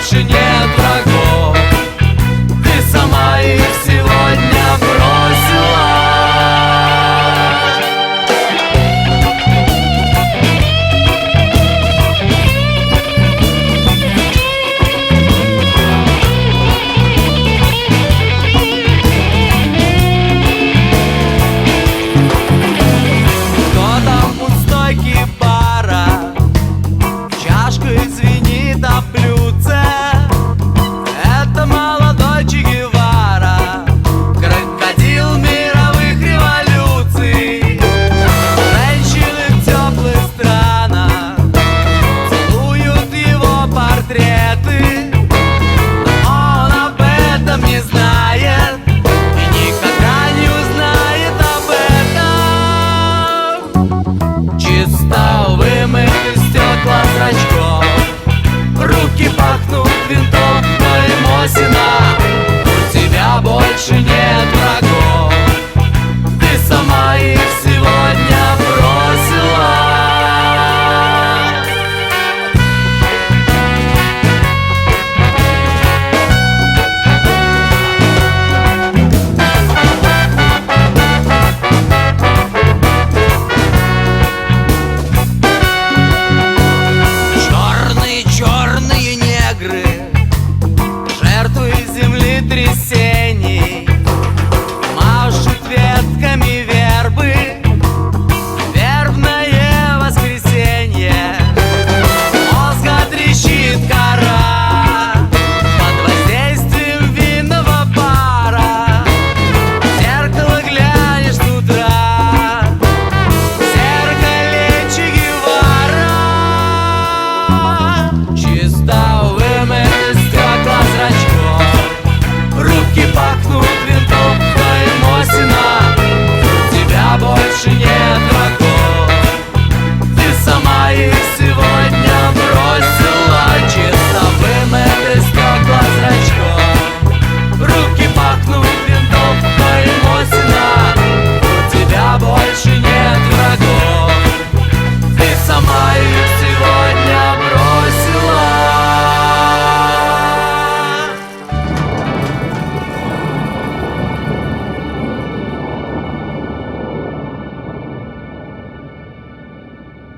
больше нет врагов. Ты сама их сегодня бросила. Кто там у стойки бара? Чашкой звенит о блюдце. Это молодой Че Гевара, крокодил мировых революций. Женщины в теплых странах целуют его портреты, но он об этом не знает и никогда не узнает об этом. Чисто вымыты стекла зрачков,